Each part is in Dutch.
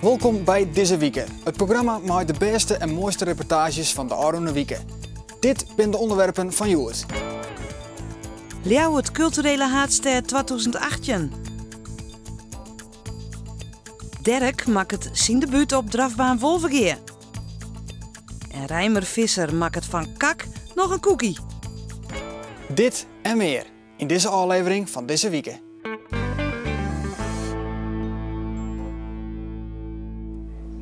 Welkom bij Deze Wieken, het programma met de beste en mooiste reportages van de Arone Wieken. Dit zijn de onderwerpen van Joert. Ljouwert culturele haardstad 2018. Dirk maakt het zijn debuut op drafbaan Wolvergeer. En Reimer Visser maakt het van kak nog een koekie. Dit en meer in deze aflevering van Deze Wieken.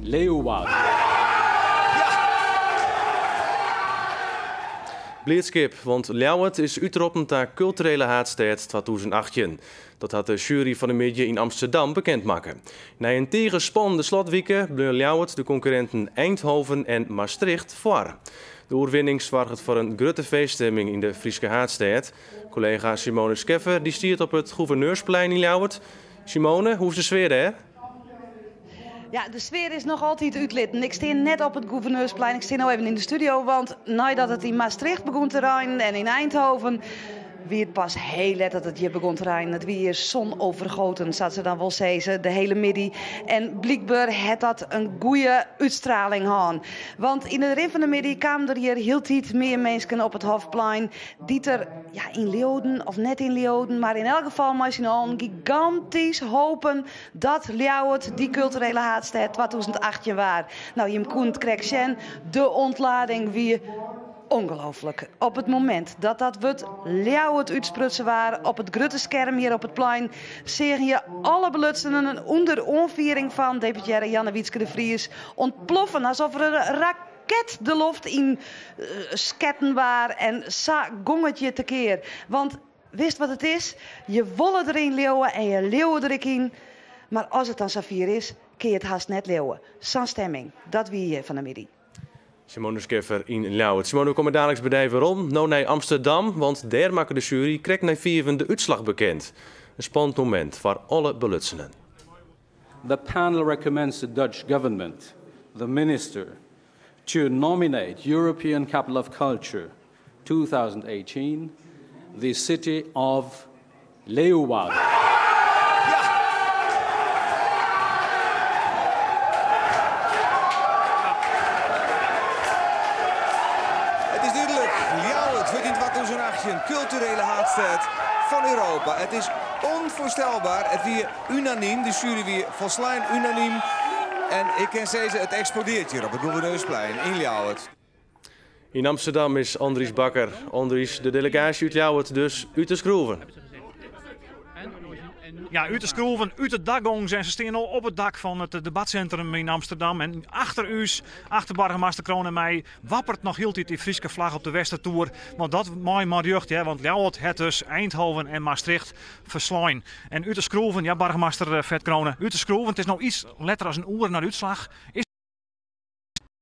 Leeuwarden. Blijdschap, want Ljouwert is uitgeroepen naar culturele haardstad 2018. Dat had de jury van de media in Amsterdam bekendmaken. Na een tegenspannende slotweken bleven Ljouwert de concurrenten Eindhoven en Maastricht voor. De oorwinning zorgt voor een grote feeststemming in de Friese haardstad. Collega Simone Scheffer die stiert op het Gouverneursplein in Ljouwert. Simone, hoe is de sfeer hè? Ja, de sfeer is nog altijd uitlitten. Ik sta net op het Gouverneursplein. Ik sta nu even in de studio, want nadat het in Maastricht begon te regenen en in Eindhoven, wie het pas heel let dat het hier begon te regenen. Het weer zonovergoten, zoals ze dan wel zeggen, de hele middag. En blijkbaar had dat een goede uitstraling gehad. Want in de rin van de middag kwamen er hier heel tijd meer mensen op het Hofplein. Die er in Leeuwarden, of net in Leeuwarden, maar in elk geval maar gigantisch hopen dat Ljouwert die culturele haardstad 2018 was. Nou, je kunt krijgen, de ontlading weer ongelooflijk. Op het moment dat we Ljouwert uitsprutsen waren op het grote scherm hier op het plein, zie je alle belutsenden onder onviering van deputaire Janne Wietske de Vries ontploffen alsof er een raket de lucht in sketten was en sa gongetje tekeer. Want wist wat het is? Je wolle erin leeuwen en je leeuwen er in. Maar als het dan Safir is, kun je het haast net leeuwen. Zo'n stemming. Dat wie hier van de middag. Simone Scheffer in Ljouwert. Simone, we komen dadelijk bij waarom. Nou naar Amsterdam, want daar maken de jury krijgt naar 4 de uitslag bekend. Een spannend moment voor alle belutsenen. The panel recommends the Dutch government, the minister, to nominate European Capital of Culture 2018, the city of Leeuwarden. Een culturele haardstad van Europa. Het is onvoorstelbaar. Het weer unaniem. De jury weer volslijn unaniem. En ik kan zeggen, het explodeert hier op het Gouverneursplein in Ljouwert. In Amsterdam is Andries Bakker. Andries, de delegatie uit Ljouwert dus uit te schroeven. Ja, uit de schroeven, uit het dakgong zijn ze staan al op het dak van het debatcentrum in Amsterdam. En achter u, achter burgemeester Kroon en mij, wappert nog heel tijd die Friese vlag op de Westertoer. Want dat mooi maar jeugd, ja, want Ljouwert het dus Eindhoven en Maastricht verslaan. En uit de schroeven, ja, burgemeester Vet Kroon, uit de schroeven, het is nou iets letter als een oer naar de uitslag.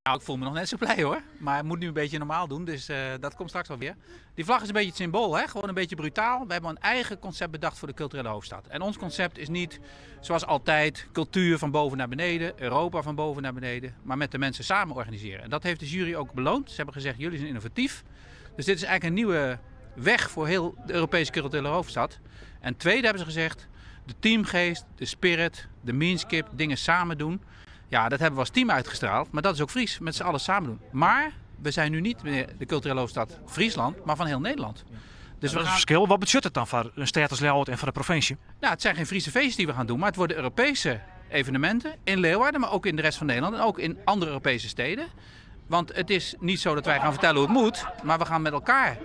Nou, ik voel me nog net zo blij hoor. Maar het moet nu een beetje normaal doen, dus dat komt straks wel weer. Die vlag is een beetje het symbool, hè? Gewoon een beetje brutaal. We hebben een eigen concept bedacht voor de culturele hoofdstad. En ons concept is niet, zoals altijd, cultuur van boven naar beneden, Europa van boven naar beneden, maar met de mensen samen organiseren. En dat heeft de jury ook beloond. Ze hebben gezegd, jullie zijn innovatief. Dus dit is eigenlijk een nieuwe weg voor heel de Europese culturele hoofdstad. En tweede hebben ze gezegd, de teamgeest, de spirit, de meanskip, dingen samen doen. Ja, dat hebben we als team uitgestraald, maar dat is ook Fries, met z'n allen samen doen. Maar we zijn nu niet meer de culturele hoofdstad Friesland, maar van heel Nederland. Dus wat is het verschil? Wat betekent het dan voor een stad als Ljouwert en voor de provincie? Nou, het zijn geen Friese feesten die we gaan doen, maar het worden Europese evenementen in Leeuwarden, maar ook in de rest van Nederland en ook in andere Europese steden. Want het is niet zo dat wij gaan vertellen hoe het moet, maar we gaan met elkaar,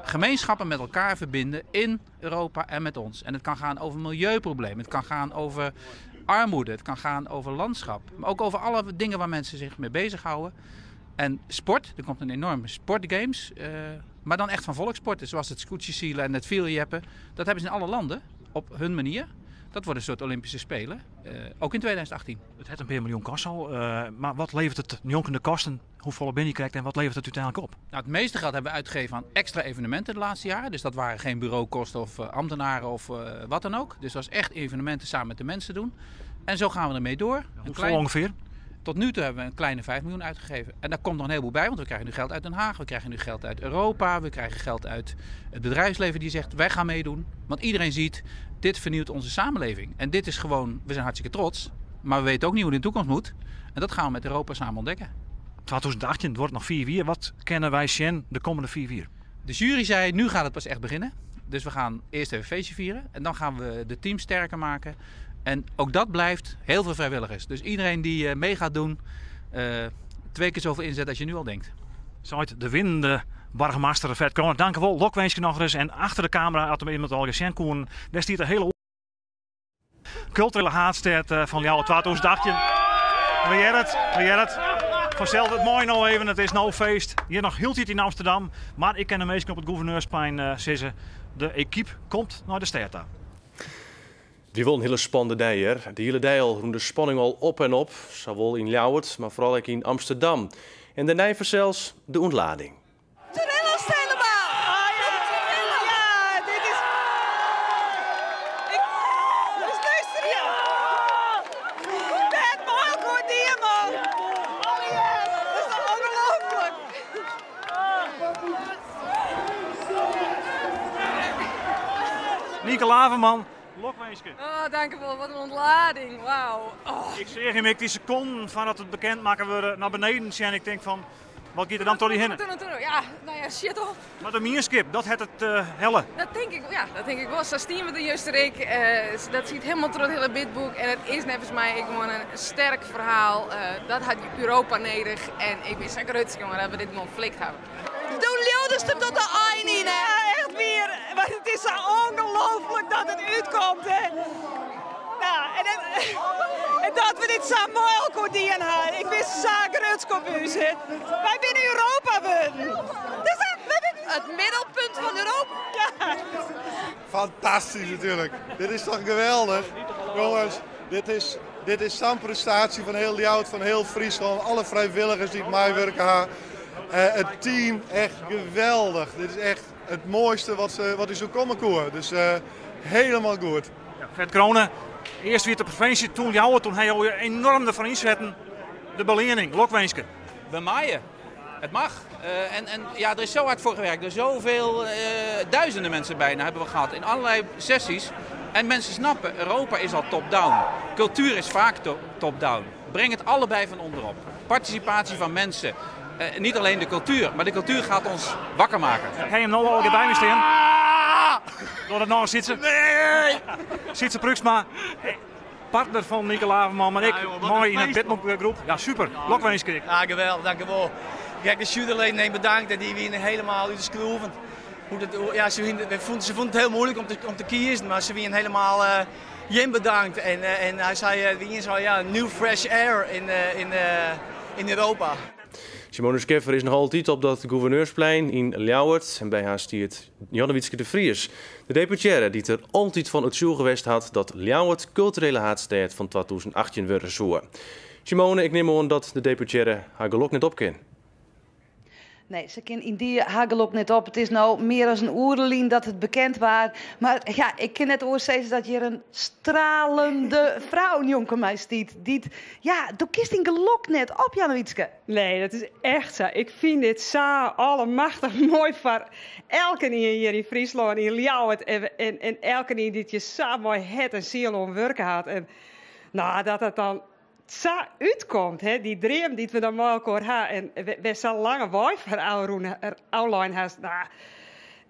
gemeenschappen met elkaar verbinden in Europa en met ons. En het kan gaan over milieuproblemen, het kan gaan over armoede, het kan gaan over landschap, maar ook over alle dingen waar mensen zich mee bezighouden. En sport, er komt een enorme sportgames, maar dan echt van volkssporten, zoals het scootjesielen en het vieljeppen. Dat hebben ze in alle landen, op hun manier. Dat wordt een soort Olympische Spelen, ook in 2018. Het heeft een paar miljoen kost al, maar wat levert het jonkende kosten? Hoe volle binnen je krijgt en wat levert het uiteindelijk op? Nou, het meeste geld hebben we uitgegeven aan extra evenementen de laatste jaren. Dus dat waren geen bureaukosten of ambtenaren of wat dan ook. Dus dat was echt evenementen samen met de mensen doen. En zo gaan we ermee door. Hoeveel ongeveer? Tot nu toe hebben we een kleine 5 miljoen uitgegeven. En daar komt nog een heleboel bij, want we krijgen nu geld uit Den Haag. We krijgen nu geld uit Europa. We krijgen geld uit het bedrijfsleven die zegt, wij gaan meedoen. Want iedereen ziet, dit vernieuwt onze samenleving. En dit is gewoon, we zijn hartstikke trots. maar we weten ook niet hoe het in de toekomst moet. En dat gaan we met Europa samen ontdekken. 2018, het wordt nog 4-4. Wat kennen wij zien de komende 4-4? De jury zei, nu gaat het pas echt beginnen. Dus we gaan eerst even een feestje vieren. En dan gaan we de team sterker maken. En ook dat blijft heel veel vrijwilligers. Dus iedereen die mee gaat doen, 2 keer zoveel inzet als je nu al denkt. Zuid de winnende burgemeester Fred Kroon. Dank u wel, Lokwenske nog eens. En achter de camera had hem iemand al gezien komen. Daar staat de hele culturele haatstad van jou 2018. Weer het. Vanzelf het mooi nou even, het is nou feest. Hier nog heel tijd in Amsterdam. Maar ik ken de meesten op het Gouverneursplein zeggen. De equipe komt naar de stad. Die wil een hele spannende dag hier. De hele dag al roemt de spanning al op en op. Zowel in Ljouwert, maar vooral ook in Amsterdam. En daarna zelfs de ontlading. Mozzarella helemaal! Ja, dit is... Dus luister je! Het mooi accordeon, man! Dat is toch ongelooflijk? Nieke Laverman, Lokwenske. Oh, dank u wel. Wat een ontlading. Wauw. Oh. Ik zeg hem, die seconden van dat het bekend maken we naar beneden zien. Ik denk van, wat gaat er dan toch niet heen? Ja, nou ja, shit op. Maar de mierskip, dat het helle. Dat denk ik wel. Zo stien we de juiste reek. Dat ziet helemaal door het hele bidboek. En het is net als mij gewoon een sterk verhaal. Dat had Europa nodig. En ik ben zo groot, jongen, dat we dit gewoon flikt hebben. Doe Lilders er tot de eind in, hè? Ja, echt weer. Maar het is zo ongelooflijk dat het uitkomt, hè? Nou, en dat we dit zo mooi accordeon hadden. Ik ben zo groot op u, hè? Wij binnen Europa winnen. Dus het middelpunt van Europa. Ja. Fantastisch natuurlijk. Dit is toch geweldig. Jongens, dit is zo'n prestatie van heel Ljouwert, van heel Friesland. Alle vrijwilligers die het meewerken. Het team, echt geweldig. Dit is echt het mooiste wat is zo komen koer. Dus helemaal goed. Ja, Fred Kroon, eerst weer de provincie, toen jou, toen hij al enorm ervan inzetten. De belening, Lokwenske. We maaien. Het mag. En ja, er is zo hard voor gewerkt. Er zoveel duizenden mensen bijna hebben we gehad in allerlei sessies. En mensen snappen, Europa is al top-down. Cultuur is vaak top-down. Breng het allebei van onderop. Participatie van mensen. Niet alleen de cultuur, maar de cultuur gaat ons wakker maken. Ga je hem nou al bij me staan? Door dat nou zit ze. Nee! Zit ze Pruksma. Partner van Nieke Laverman, maar ik mooi in het Bitmoekgroep. Ja, super. Lokwenske. Ja, geweldig, dank u wel. Kijk, de juryleden bedankt en die winnen helemaal uit de schroeven. Ja, ze vonden het heel moeilijk om te kiezen, maar ze winnen helemaal Jim bedankt. En hij zei, wie zo, ja, new fresh air in Europa. Simone Scheffer is nog altijd op dat Gouverneursplein in Ljouwert. En bij haar stiert Janne Wietske de Vries. De deputaire die er altijd van het zoel geweest had dat Ljouwert culturele haatstad van 2018 worden zou. Simone, ik neem aan dat de deputaire haar gelok net op kan. Nee, ze kan in die hagelop net op. Het is nou meer als een oerlien dat het bekend was. Maar ja, ik ken net oorsteeds dat je een stralende vrouw, jonker mij stiet. Ja, doe kiest in gelok net op, Janne Wietske. Nee, dat is echt zo. Ik vind dit zo allemachtig mooi voor elke hier in Friesland, in Ljouwert. En elke die je zo mooi het en ziel om werken had. En nou, dat het dan zo uitkomt, hè? Die dream die we dan met elkaar hebben. En we zo lange waai voor Aulijn heeft. Nou, het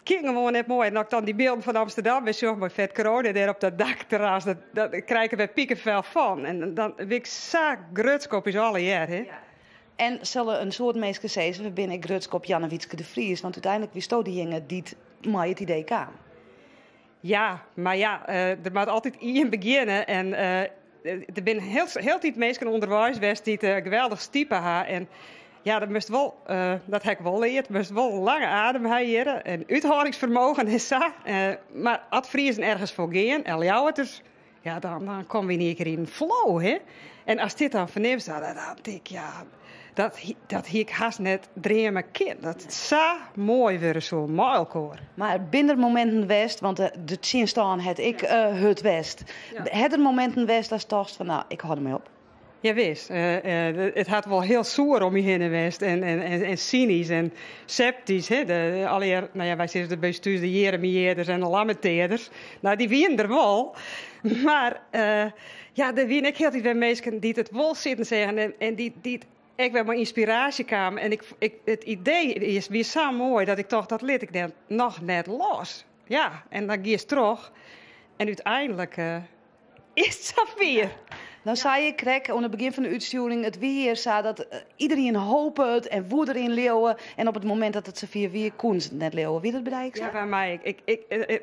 ging gewoon net mooi. En ook dan die beelden van Amsterdam, we zorgen met Vet Corona daar op dat dakterras. Dat krijgen we piekenvel van. En dan weet ik zo grutskop is alle jaar, hè? Ja. En zullen een soort mensen zeggen, we binnen grutskop Janne Wietske de Vries. Want uiteindelijk wist ook die jongen die maar het idee kwam. Ja, maar ja, er moet altijd in beginnen. En er zijn heel tijd mensen onderwijs geweest die het geweldig type hebben. En ja, dat moest wel, dat heb ik wel geleerd. moest wel lange adem hebben en uithoudingsvermogen is zo. Maar als Friesen ergens voor gaan, en Ljouwert, dus ja, dan komen we in één keer in flow, hè. En als dit dan verneemt, dan denk ik, ja, dat ik haast net dreamen kind. Dat het zo mooi weer zo mooi elkaar. Maar binnen momenten west, want de zien staan het ik het west. Ja. Het er momenten west als toch van, nou, ik hou ermee op. Ja, wist. Het had wel heel soer om je heen geweest en cynisch en sceptisch. Hè? Wij zitten de bestuurs, de jeremieerders en de lammenteerders. Nou, die winnen er wel. Maar er wien ik heel veel mensen die het wel zitten zeggen en die ik wel maar inspiratie kwam. En het idee is weer zo mooi dat ik toch dat liet ik nog net los. Ja, en dan ga je terug. En uiteindelijk is het zo weer. Dan zei je, Krek, aan het begin van de uitsturing, het weer zei dat iedereen hopen het en woe erin leeuwen. En op het moment dat het ze weer kon net leeuwen. Wie dat bereikt? Ja, bij mij.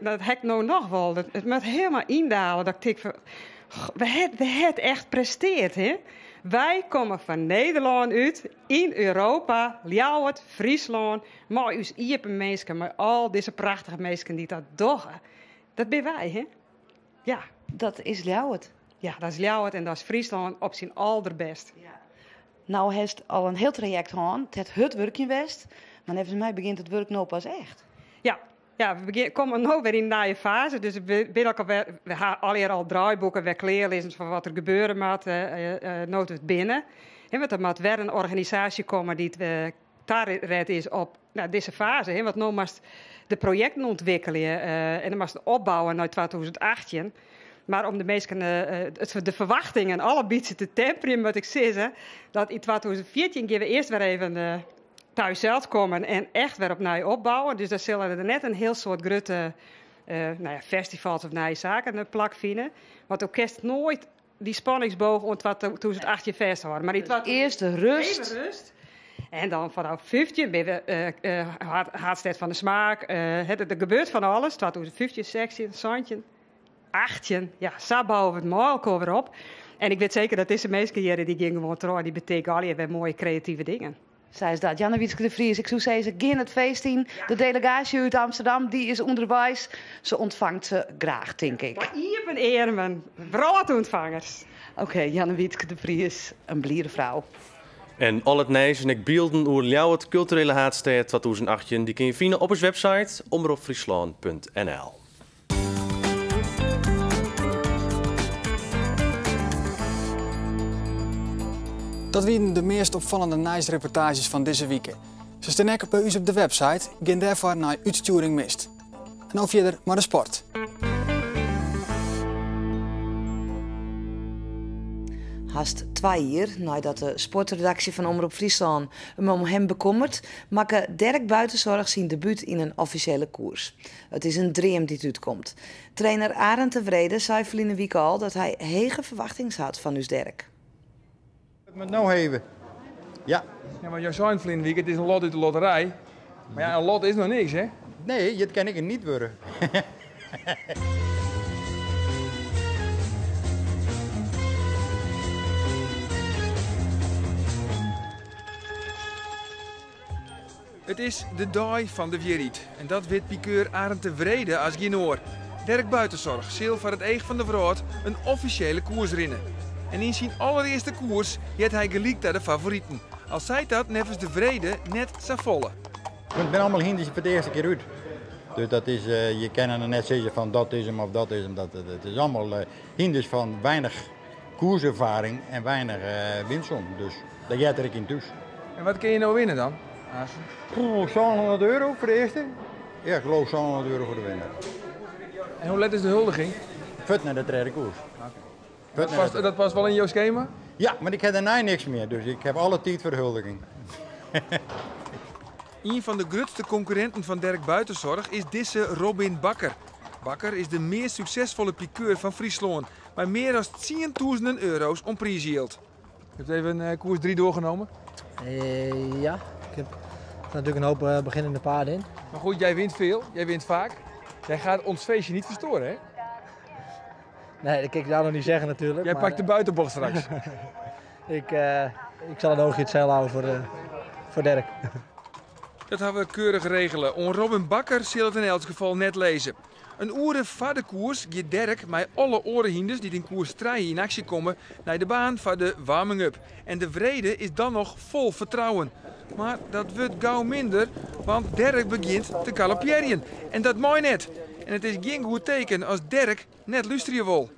Dat heb ik nou nog wel. Het moet helemaal indalen. Dat ik van, we het echt presteerd, hè? Wij komen van Nederland uit, in Europa, Ljouwert, Friesland. Maar uw iepen mensen, maar al deze prachtige mensen die dat doen. Dat ben wij, hè? Ja. Dat is Ljouwert. Ja, dat is Ljouwert en dat is Friesland op zijn allerbest. Ja. Nou heeft al een heel traject gehad. Het werkje west. Maar volgens mij begint het werk nou pas echt. Ja, we komen nu weer in een nieuwe fase. Dus we gaan al draaiboeken weer kleerlezen van wat er gebeuren moet. Nooit het binnen. En want er moet weer een organisatie komen die het daar is op deze fase. Want nu moest de projecten ontwikkelen en dan moest opbouwen naar 2018. Maar om de mensen de verwachtingen alle beetje te temperen, moet ik zeggen dat in 2014 gaan we eerst weer even thuis zelf komen en echt weer opnieuw opbouwen. Dus daar zullen er net een heel soort grote festivals of nieuwe zaken plak vinden. Want ook kerst nooit die spanningsboog om 2018 vasthouden. Maar het eerst de rust. Even rust. En dan vanaf 15 ben we Hartstedt van de Smaak. Er gebeurt van alles. 2015, 16, 17, 18. Ja, zo bouwen we het mooi weer op. En ik weet zeker dat deze mensen hier die gingen gewoon trouwen. Die betekenen al weer mooie creatieve dingen. Zij is dat. Janne Wietske de Vries. Ik zou zeggen, begin het feest in. De delegatie uit Amsterdam, die is onderwijs. Ze ontvangt ze graag, denk ik. Hier ben Eermen. Brootontvangers. Oké, Janne Wietske de Vries. Een bliere vrouw. En al het nieuws en ik beelden over Ljouwert culturele haatstad 2018 die kun je vinden op ons website omroepfriesland.nl. Dat waren de meest opvallende nieuwsreportages van deze week. Ze staan ook bij ons op de website, gaan daarvoor naar uitsturing mist. En nou verder maar de sport. Haast 2 jaar nadat de sportredactie van Omroep Friesland om hem bekommert, maakt Dirk Buitenzorg zijn debuut in een officiële koers. Het is een dream die uitkomt. Trainer Arend de Vrede zei verleden week al dat hij hege verwachtingen had van ons Dirk. Met nou even. Ja. Ja, maar jij zei verleden week, het is een lot uit de loterij. Maar ja, een lot is nog niks, hè? Nee, dat kan ik er niet worden. Het is de dag van de Vierriet. En dat weet piqueur Arend de Vrede als genoor. Dirk Buitenzorg zeelt voor het eeg van de Vroot een officiële koers rinnen. En in zijn allereerste koers heeft hij geliekt naar de favorieten. Al zei dat nevens de Vrede net zo volle. Het ben allemaal hinders voor de eerste keer uit. Dus dat is, je kan er net zeggen van dat is hem of dat is hem. Het is allemaal hinders van weinig koerservaring en weinig winstom. Dus daar gaat er ik in toe. En wat kun je nou winnen dan? €700 voor de eerste. Ja, ik geloof €700 voor de winnaar. En hoe let is de huldiging? Vet naar de tweede koers. Okay. Dat past wel in jouw schema? Ja, maar ik heb daarna niks meer, dus ik heb alle tijd voor de huldiging. Een van de grootste concurrenten van Dirk Buitenzorg is deze Robin Bakker. Bakker is de meest succesvolle piqueur van Friesland, maar meer dan €10.000 om prijsgeld. Je hebt even koers 3 doorgenomen? Ja, ik heb natuurlijk een hoop beginnende paarden in. Maar goed, jij wint veel, jij wint vaak. Jij gaat ons feestje niet verstoren, hè? Nee, dat kan ik jou nog niet zeggen natuurlijk. Jij pakt de buitenbocht straks. ik zal een oogje het zeil houden voor Dirk. Dat gaan we keurig regelen. On Robin Bakker zal het in elk geval net lezen. Een uur voor de koers gaat Dirk met alle orenhinders die in koers 3 in actie komen naar de baan voor de warming-up. En de Vrede is dan nog vol vertrouwen. Maar dat wordt gauw minder, want Dirk begint te galopperen. En dat mooi net. En het is geen goed teken als Dirk net luisteren wil.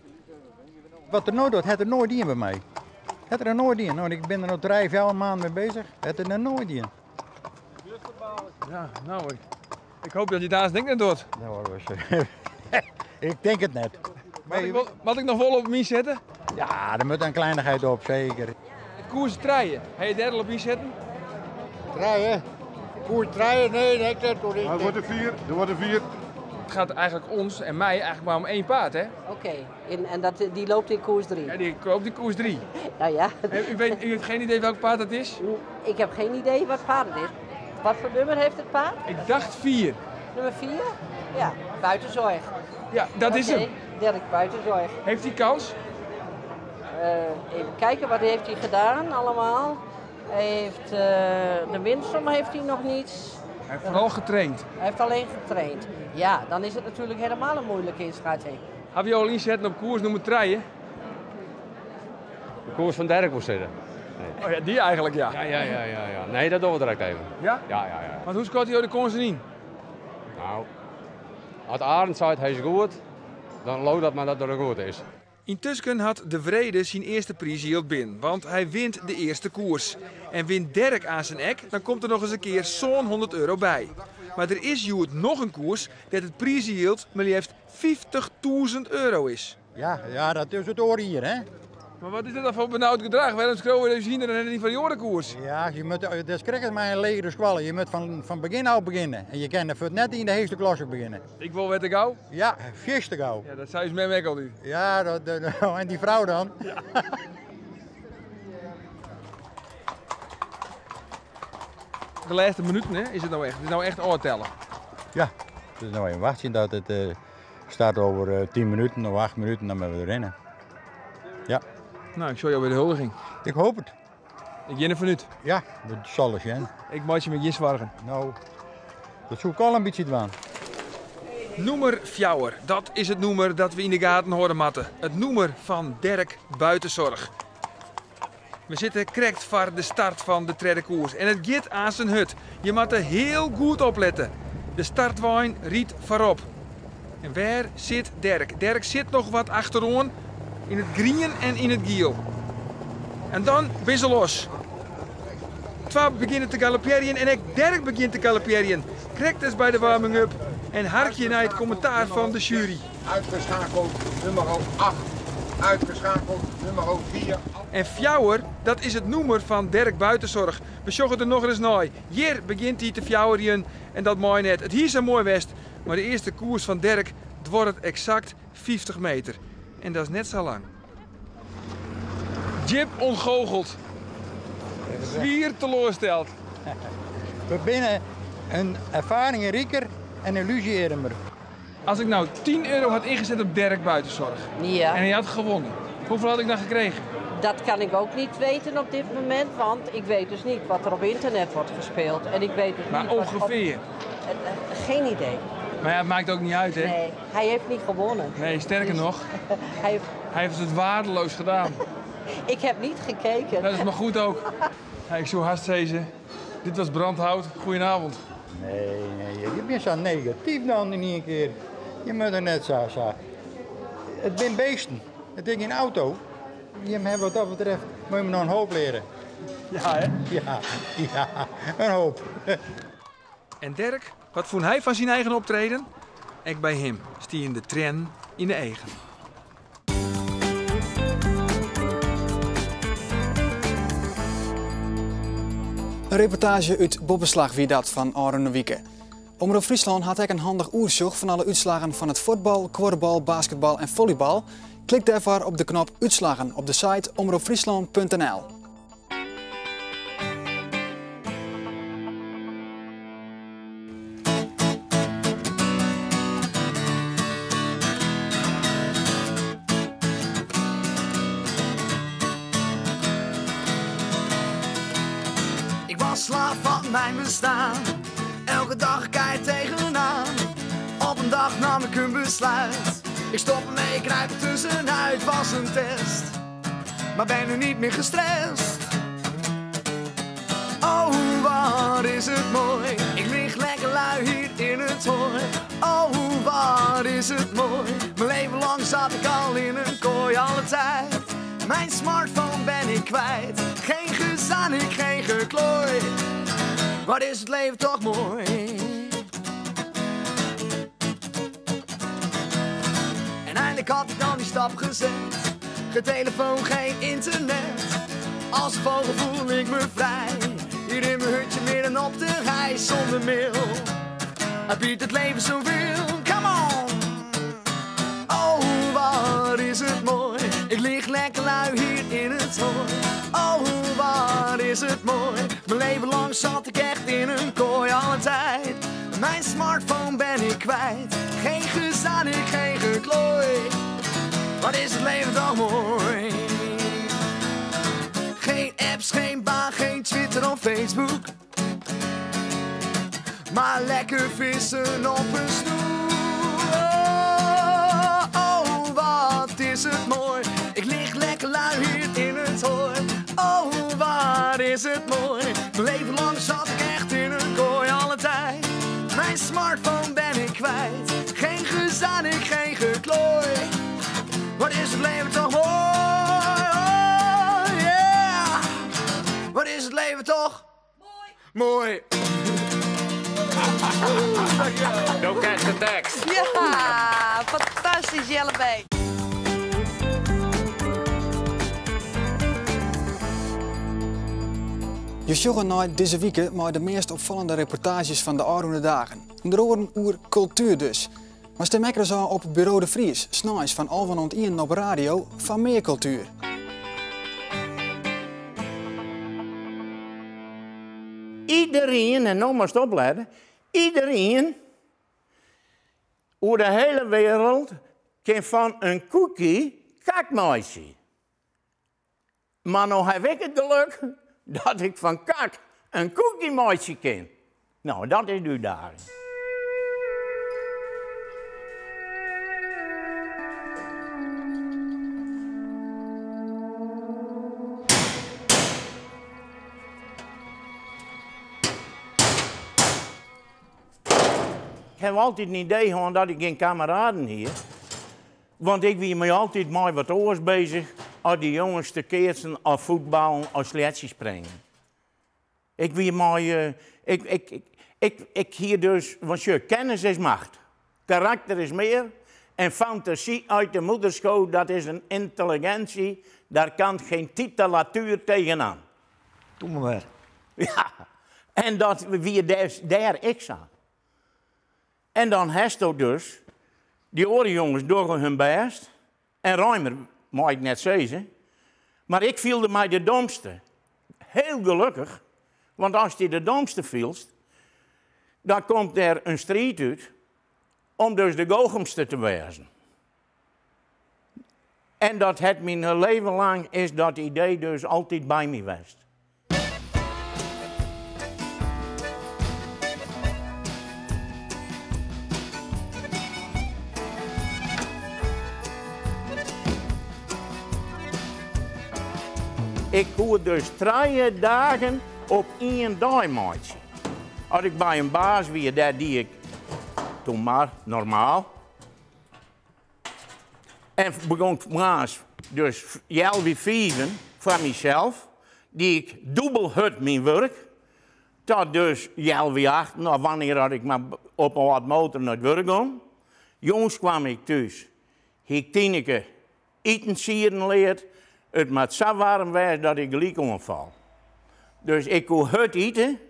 Wat er nou doet, had er nooit in bij mij. Het er nooit in. Nou, ik ben er nog 3, 4 maanden mee bezig. Het er nooit in. Ja, nou, ik hoop dat je daar eens denkt doet. Nou, ik denk het net. Mag ik nog vol op mij zetten? Ja, er moet een kleinigheid op, zeker. Het koers treien. Ga je derde op mij zetten? Treien? Koers treien? Nee, dat doe ik. Er wordt er 4. Het gaat eigenlijk ons en mij eigenlijk maar om 1 paard, hè? Oké, en die loopt in koers 3? Ja, die loopt in koers 3. Nou ja. U heeft geen idee welk paard dat is? Ik heb geen idee wat paard het is. Wat voor nummer heeft het paard? Ik dacht 4. Nummer 4? Ja, buitenzorg. Ja, dat is hem. Dirk Buitenzorg. Heeft hij kans? Even kijken, wat heeft hij gedaan allemaal? Hij heeft de winsom heeft hij nog niet. Hij heeft vooral getraind. Hij heeft alleen getraind. Ja, dan is het natuurlijk helemaal een moeilijke inschatting. Heb je al inzetten op koers nummer 3? De koers van Dirk moet zitten. Nee. Oh ja, die eigenlijk, ja. Ja. Nee, dat doen we direct even. Ja? Ja. Want hoe scoort hij de koers in? Nou, als Arend zei hij is goed, dan loopt dat maar dat er goed is. Intussen had De Vrede zijn eerste prijs binnen, want hij wint de eerste koers. En wint Dirk aan zijn ek, dan komt er nog eens een keer zo'n €100 bij. Maar er is Joet nog een koers dat het prijsgeld maar liefst €50.000 is. Ja, dat is het oor hier, hè? Maar wat is dit dan voor benauwd gedrag? Waarom schreeuwen we zien er niet van die orenkoers? Ja, dat is krijg maar een legere squallen. Je moet van begin af beginnen. En je kan er net in de eerste klasse beginnen. Ik wil weten gauw? Ja, eerste gauw. Ja, dat zei ze met mij al niet. Ja, en die vrouw dan? Ja. De laatste minuten, hè, is het nou echt? Het is nou echt oortellen. Ja, het is nou even wachten dat het start over 10 minuten, nog 8 minuten, dan moeten we rennen. Ja. Nou, ik show jou weer de huldiging. Ik hoop het. Ik ben er vanuit. Ja, dat zal het zijn. Ik maak je met je zwargen. Nou, dat zoek ik al een beetje aan. Nummer 4, dat is het nummer dat we in de gaten horen matten. Het nummer van Dirk Buitenzorg. We zitten correct voor de start van de tweede koers. En het gaat aan zijn hut. Je moet er heel goed opletten. De startwijn riet voorop. En waar zit Dirk? Dirk zit nog wat achterom. In het groen en in het geel. En dan ben ze los. Twee beginnen te galopperen en ook Dirk begint te galopperen. Krijgt dus bij de warming-up en harkje naar het commentaar van de jury. Uitgeschakeld nummer 8. Uitgeschakeld nummer 4. En 4, dat is het nummer van Dirk Buitenzorg. We zoeken er nog eens naar. Hier begint hij te fjouweren en dat mooi net. Het hier is een mooi west, maar de eerste koers van Dirk wordt het exact 50 meter. En dat is net zo lang. Jip ontgoocheld. Zwier teleursteld. We binnen een ervaringenrieker en een illusie-ermer. Als ik nou €10 had ingezet op Dirk Buitenzorg ja. En hij had gewonnen, hoeveel had ik dan gekregen? Dat kan ik ook niet weten op dit moment, want ik weet dus niet wat er op internet wordt gespeeld. En ik weet dus maar niet ongeveer? Geen idee. Maar ja, het maakt ook niet uit, hè? Nee, hij heeft niet gewonnen. Nee, sterker nog, hij heeft het waardeloos gedaan. Ik heb niet gekeken. Dat is maar goed ook. Ja, ik zou haast zeggen, dit was Brandhout. Goedenavond. Nee, je bent zo negatief dan niet een keer. Je moet er net zo. Het zijn beesten. Het is geen auto. Je hebt wat dat betreft, moet je me nog een hoop leren. Ja, hè? Ja, een hoop. En Dirk, wat vond hij van zijn eigen optreden? Ik bij hem, stie in de tren in de eigen. Een reportage uit Bobbeslag wie dat van Arend Wieke. Omroep Friesland had ook een handig oerzoek van alle uitslagen van het voetbal, korfbal, basketbal en volleybal. Klik daarvoor op de knop uitslagen op de site omroepfriesland.nl. Ik was slaaf van mijn bestaan, elke dag kijk tegenaan. Op een dag nam ik een besluit, ik stop ermee, kruip er tussenuit. Was een test, maar ben nu niet meer gestrest. Oh, wat is het mooi, ik lig lekker lui hier in het hooi. Oh, wat is het mooi, mijn leven lang zat ik al in een kooi. Alle tijd Mijn smartphone ben ik kwijt. Geen gezanik, geen geklooi. Wat is het leven toch mooi. En eindelijk had ik dan die stap gezet. Geen telefoon, geen internet. Als vogel voel ik me vrij. Hier in mijn hutje midden op de rij zonder mail. Hij biedt het leven zoveel. Come on! Oh, wat is het mooi. Ik lig lekker lui hier in het hooi. Oh, wat is het mooi. Mijn leven lang zat ik echt in een kooi alle tijd. Mijn smartphone ben ik kwijt. Geen gezanik, geen geklooi. Wat is het leven toch mooi. Geen apps, geen baan, geen Twitter of Facebook. Maar lekker vissen op een snoer. Oh, wat is het mooi. Ik lig lekker lui hier in het hooi. Oh, wat is het mooi. Mijn leven lang zat ik echt in een kooi alle tijd. Mijn smartphone ben ik kwijt. Geen gezanik, geen geklooi. Wat is het leven toch mooi. Oh, yeah. Wat is het leven toch mooi. Mooi. Don't catch the text. Ja, fantastisch Jellebee. Je sjoggen naar deze week maar de meest opvallende reportages van de oude dagen. Onder andere over cultuur dus. Maar stem ik zo op Bureau de Vries, s'nachts van 11:01 op radio van meer cultuur. Iedereen, en nou maar opletten, iedereen over de hele wereld kan van een cookie kakmeisje. Maar nou heb ik het geluk dat ik van kak een koekiemeisje ken. Nou, dat is nu daar. Ik heb altijd een idee gehad dat ik geen kameraden hier. Want ik ben me altijd met wat oors bezig. Als die jongens te keersen, of voetballen, of sletje springen. Ik ben mooi. Ik hier dus, want je kennis is macht. Karakter is meer. En fantasie uit de moederschool, dat is een intelligentie. Daar kan geen titulatuur tegenaan. Doe maar. Ja, en dat wie daar ik zat. En dan heeft hij dus, die andere jongens doen hun best. En ruimer, mag ik net zeggen. Maar ik voelde mij de domste. Heel gelukkig. Want als je de domste voelt, dan komt er een strijd uit om dus de goochamste te wezen. En dat het mijn leven lang is dat idee dus altijd bij me geweest. Ik koer dus 3 dagen op 1 dag maatje. Als ik bij een baas weer, daar die ik toen maar normaal. En begon maas dus weer 5 van mezelf, die ik dubbel hut mijn werk. Tot dus weer 8, nou wanneer had ik maar op een wat motor naar het werk ging. Jongens kwam ik thuis. Ik tieneke eten sieren leerd. Het moet zo warm zijn dat ik gelijk omval. Dus ik kon het eten.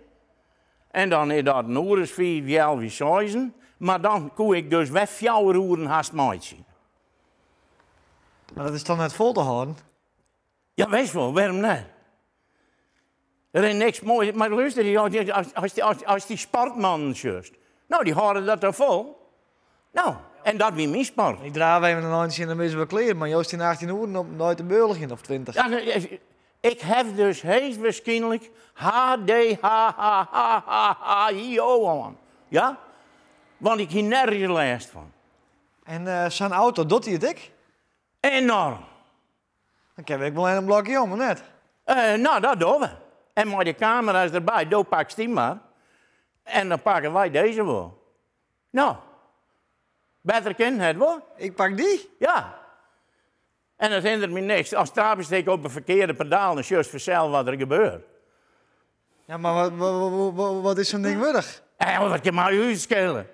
En dan is dat een uur 4, weer 6. Maar dan kon ik dus weg 4 uur haast maatje. Maar dat is dan net vol te houden? Ja, wees wel, waarom niet? Er is niks moois. Maar luister, als die sportmannen juist. Nou, die houden dat er vol. Nou, en dat wie mijn sport. Ik draag even een handje en dan missen we kleren, maar juist in 18 uur op nooit een beurliging of 20. Ja, ik heb dus heel waarschijnlijk HDHHHHIO aan. Ja? Want ik hier nergens last van. En zijn auto, doet hij het ik? Enorm. Dan heb ik wel een blokje om, maar net. Nou, dat doen we. En met de camera's erbij, dan pak je die maar. En dan pakken wij deze wel. Nou, beter kennen het wel. Ik pak die? Ja. En dat hindert me niks. Als Trapesteek op een verkeerde pedaal, dan juist vanzelf wat er gebeurt. Ja, maar wat is zo'n ding waardig? Ja, wat kan mij u schelen?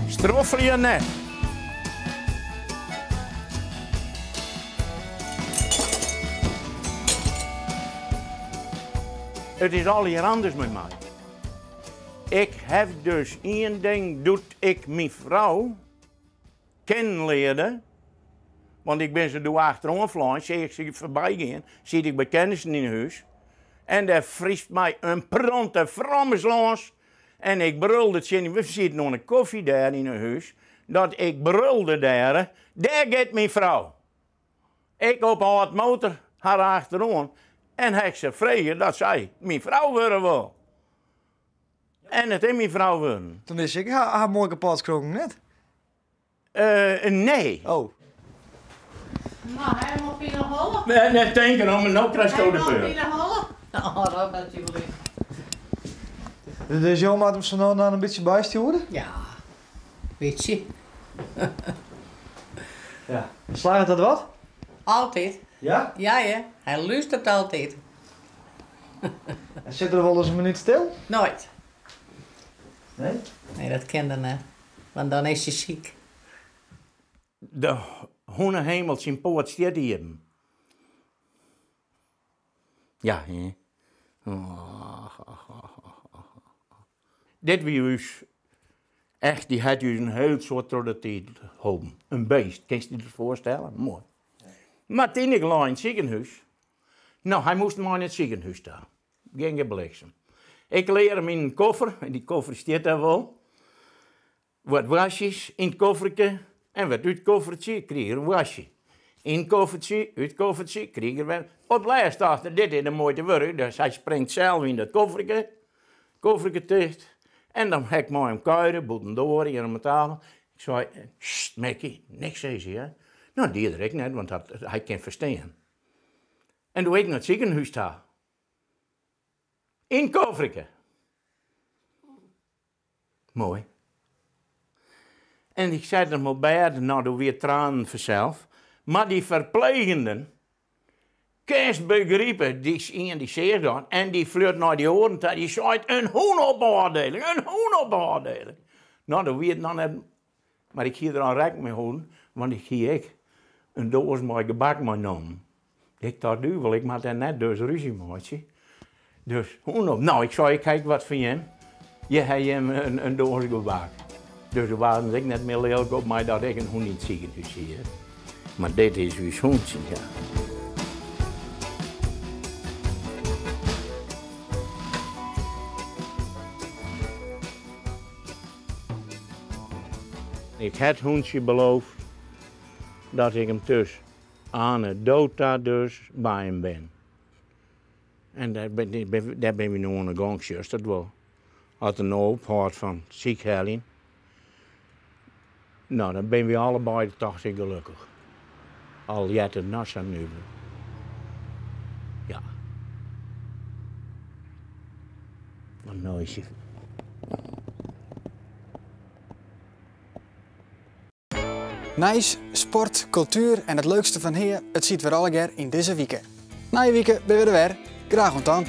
Stroffel je net. Het is al hier anders met mij. Ik heb dus één ding, doet ik mijn vrouw kennenleerde. Want ik ben ze door achterom vlogen, zie ik ze voorbij gaan, zie ik bij kennissen in huis. En daar vriest mij een pronte frammes los. En ik brulde, we zitten nog een koffie daar in een huis, dat ik brulde daar gaat mijn vrouw. Ik op haar motor, haar achterom, en heb ze vregen dat zij mijn vrouw worden wil. En het is mijn vrouw worden. Toen is ik haar mooi kapot gekroken net. Nee. Oh. Nou, hij moet hier nog hollen. Nee, denken om, en nou krijg je de Hij peur. moet hier nog hollen. Nou, dat natuurlijk. Dus jou maakt hem zo nou een beetje bijsturen? Ja, weet je. Ja. Slaagt dat wat? Altijd. Ja? Ja, ja. Hij luistert altijd. En zit er wel eens een minuut stil? Nooit. Nee? Nee, dat kende net. Want dan is je ziek. De honenhemels in poort staat hier. Ja, hè. Dit virus, echt, die had u een heel soort traditie houden. Een beest, kan je je dat voorstellen? Mooi. Maar toen ik lag in het ziekenhuis, nou, hij moest maar in het ziekenhuis staan. Geen gebliksem. Ik leer hem in een koffer, en die koffer staat daar wel. Wat wasjes in het koffertje, en wat uit het koffertje kreeg er een wasje. In het koffertje, uit het koffertje, kreeg er wel. Op laatst dacht hij, dit is een mooi te werk, dus hij springt zelf in dat koffertje dicht. En dan heb ik maar hem kuieren, boeten door, hier aan mijn tafel. Ik zei, sst, Mekkie, niks zei ze, hè. Nou, die direct net, want hij kan verstaan. En toen ik naar het ziekenhuis daar. In koffertje. Mooi. En ik zei er maar bij, nou, doe weer tranen vanzelf. Maar die verplegenden, kerst begrepen, die zegt dat, en die flirt naar die oren, die zei, een hoenopbeoordeling, een hoenopbeoordeling. Nou, dat weet nog net, maar ik ga er aan recht mee houden, want ik ga een doos met gebak meenemen. Ik dacht, duivel, ik mag daar net dus ruzie maken. Dus, hoenop. Nou, ik zei, kijk wat van je. Je hebt hem een doos gebak. Dus er waren ik net meer lelijk op mij dat ik een hoen in het ziekenhuis zie. Maar dit is uw hoentje, ja. Ik heb het hoentje beloofd dat ik hem dus aan het dood dus bij hem ben. En daar ben we nu aan de gang, juist dat wel. Als een ophoud van ziekheling. Nou, dan ben we allebei toch gelukkig. Al jet het nas aan nu. Ja. Wat nooitje. Nijs, sport, cultuur en het leukste van hier, het ziet weer alle keer in deze weken. Na je weken ben we er weer. Graag ontdaan.